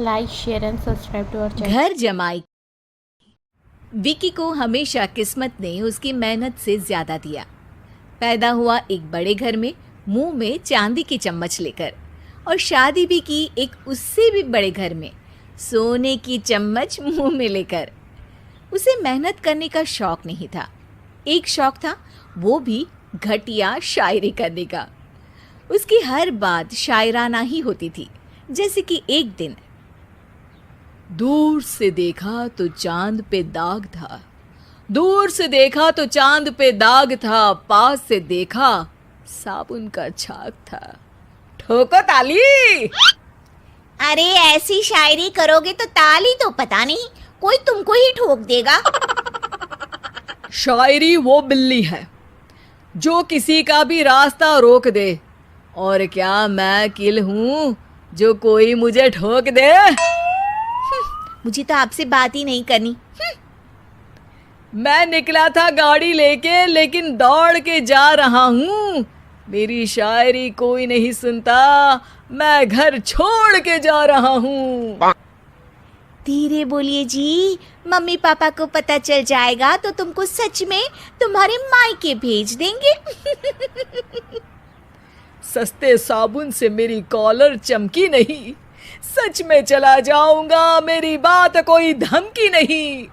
Like share and subscribe to our channel. घर जमाई। विकी को हमेशा किस्मत ने उसकी मेहनत से ज्यादा दिया। पैदा हुआ एक बड़े घर में, मुंह में चांदी की चम्मच लेकर, और शादी भी की एक उससे भी बड़े घर में, सोने की चम्मच मुंह में लेकर। उसे मेहनत करने का शौक नहीं था। एक शौक था, वो भी घटिया शायरी करने का। उसकी हर बात शायराना ही होती थी। जैसे कि एक दिन, दूर से देखा तो चांद पे दाग था, दूर से देखा तो चांद पे दाग था, पास से देखा साबुन का छाग था। ठोको ताली। अरे ऐसी शायरी करोगे तो ताली तो पता नहीं, कोई तुमको ही ठोक देगा। शायरी वो बिल्ली है जो किसी का भी रास्ता रोक दे, और क्या मैं किल हूं जो कोई मुझे ठोक दे। मुझे तो आपसे बात ही नहीं करनी। मैं निकला था गाड़ी लेके, लेकिन दौड़ के जा रहा हूँ। मेरी शायरी कोई नहीं सुनता, मैं घर छोड़ के जा रहा हूँ। धीरे बोलिए जी, मम्मी पापा को पता चल जाएगा तो तुमको सच में तुम्हारे मायके भेज देंगे। सस्ते साबुन से मेरी कॉलर चमकी नहीं, सच में चला जाऊंगा, मेरी बात कोई धमकी नहीं।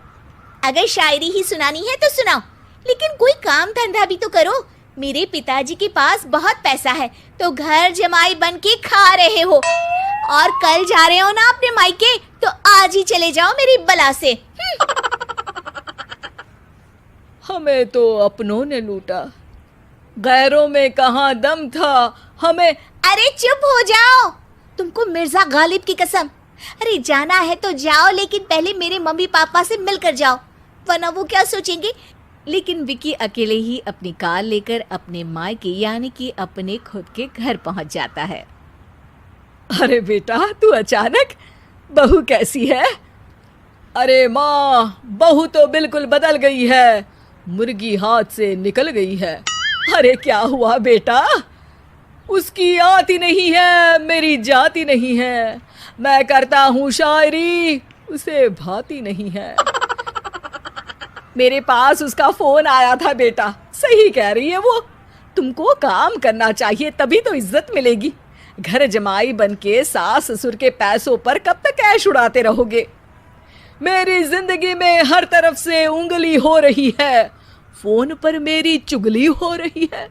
अगर शायरी ही सुनानी है तो सुनाओ, लेकिन कोई काम धंधा भी तो करो। मेरे पिताजी के पास बहुत पैसा है, तो घर जमाई बन के खा रहे हो, और कल जा रहे हो ना अपने मायके, तो आज ही चले जाओ मेरी बला से। हमें तो अपनों ने लूटा, गैरों में कहाँ दम था हमें। अरे चुप हो जाओ, तुमको मिर्जा गालिब की कसम। अरे जाना है तो जाओ, लेकिन पहले मेरे मम्मी पापा से मिलकर जाओ, वरना वो क्या सोचेंगे। लेकिन विकी अकेले ही अपनी कार लेकर अपने मायके यानी कि अपने खुद के घर पहुंच जाता है। अरे बेटा, तू अचानक, बहू कैसी है? अरे माँ, बहू तो बिल्कुल बदल गई है, मुर्गी हाथ से निकल गई है। अरे क्या हुआ बेटा? उसकी आती नहीं है, मेरी जाती नहीं है। मैं करता हूँ शायरी, उसे भाती नहीं है। मेरे पास उसका फोन आया था बेटा, सही कह रही है वो। तुमको काम करना चाहिए, तभी तो इज्जत मिलेगी। घर जमाई बनके सास ससुर के पैसों पर कब तक ऐश उड़ाते रहोगे? मेरी जिंदगी में हर तरफ से उंगली हो रही है, फोन पर मेरी चुगली हो रही है।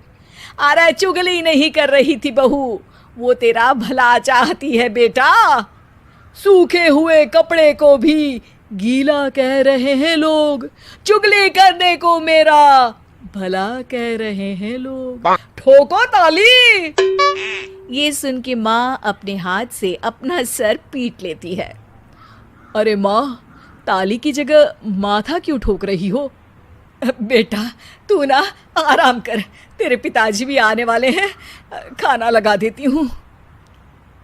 अरे चुगली नहीं कर रही थी बहू, वो तेरा भला चाहती है बेटा। सूखे हुए कपड़े को भी गीला कह रहे हैं लोग, चुगली करने को मेरा भला कह रहे हैं लोग। ठोको ताली। ये सुन के माँ अपने हाथ से अपना सर पीट लेती है। अरे माँ, ताली की जगह माथा क्यों ठोक रही हो? बेटा तू ना आराम कर, तेरे पिताजी भी आने वाले हैं, खाना लगा देती हूँ।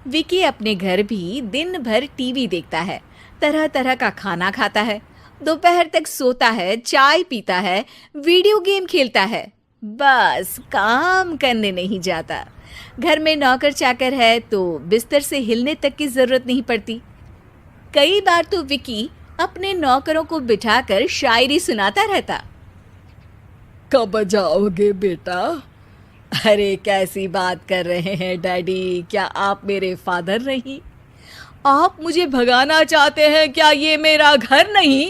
विकी अपने घर भी दिन भर टीवी देखता है, तरह तरह का खाना खाता है, दोपहर तक सोता है, चाय पीता है, वीडियो गेम खेलता है, बस काम करने नहीं जाता। घर में नौकर चाकर है तो बिस्तर से हिलने तक की जरूरत नहीं पड़ती। कई बार तो विकी अपने नौकरों को बिठाकर शायरी सुनाता रहता। कब जाओगे बेटा? अरे कैसी बात कर रहे हैं डैडी, क्या आप मेरे फादर नहीं? आप मुझे भगाना चाहते हैं क्या? ये मेरा घर नहीं।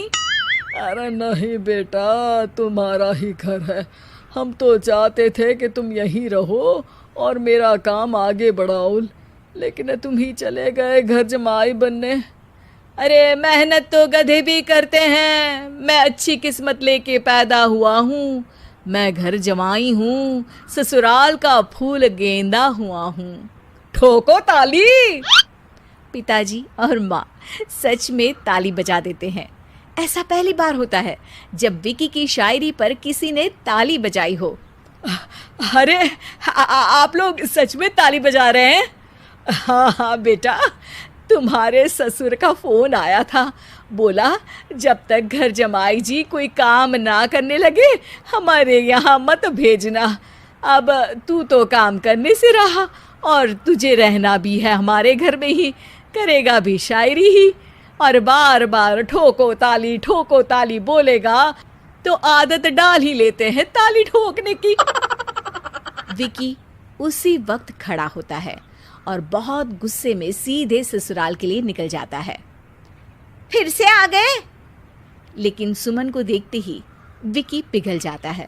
अरे नहीं बेटा, तुम्हारा ही घर है। हम तो चाहते थे कि तुम यहीं रहो और मेरा काम आगे बढ़ाओ, लेकिन तुम ही चले गए घर जमाई बनने। अरे मेहनत तो गधे भी करते हैं, मैं अच्छी किस्मत लेके पैदा हुआ हूँ, मैं घर जमाई हूँ, ससुराल का फूल गेंदा हुआ हूँ। ठोको ताली। पिताजी और माँ सच में ताली बजा देते हैं। ऐसा पहली बार होता है जब विकी की शायरी पर किसी ने ताली बजाई हो। अरे आप लोग सच में ताली बजा रहे हैं? हाँ हाँ बेटा, तुम्हारे ससुर का फोन आया था, बोला जब तक घर जमाई जी कोई काम ना करने लगे हमारे यहाँ मत भेजना। अब तू तो काम करने से रहा और तुझे रहना भी है हमारे घर में ही, करेगा भी शायरी ही और बार बार ठोको ताली बोलेगा तो आदत डाल ही लेते हैं ताली ठोकने की। विकी उसी वक्त खड़ा होता है और बहुत गुस्से में सीधे ससुराल के लिए निकल जाता है। फिर से आ गए? लेकिन सुमन को देखते ही विकी पिघल जाता है।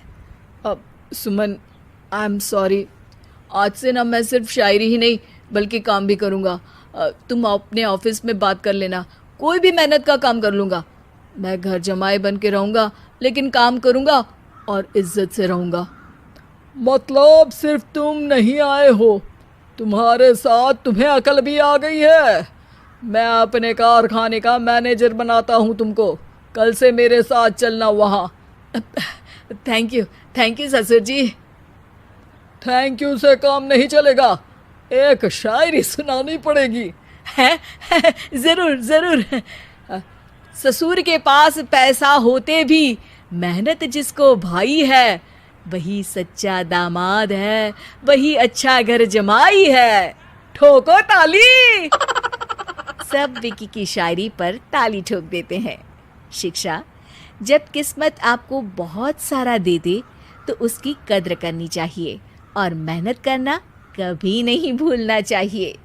अब सुमन, आई एम सॉरी, आज से ना मैं सिर्फ शायरी ही नहीं बल्कि काम भी करूँगा। तुम अपने ऑफिस में बात कर लेना, कोई भी मेहनत का काम कर लूँगा। मैं घर जमाई बन के रहूँगा लेकिन काम करूँगा और इज्जत से रहूँगा। मतलब सिर्फ तुम नहीं आए हो, तुम्हारे साथ तुम्हें अकल भी आ गई है। मैं अपने कारखाने का मैनेजर बनाता हूँ तुमको, कल से मेरे साथ चलना वहाँ। थैंक यू ससुर जी। थैंक यू से काम नहीं चलेगा, एक शायरी सुनानी पड़ेगी। है जरूर। ससुर के पास पैसा होते भी मेहनत जिसको भाई है, वही सच्चा दामाद है, वही अच्छा घर जमाई है। ठोको ताली। सब विकी की शायरी पर ताली ठोक देते हैं। शिक्षा, जब किस्मत आपको बहुत सारा दे दे तो उसकी कद्र करनी चाहिए और मेहनत करना कभी नहीं भूलना चाहिए।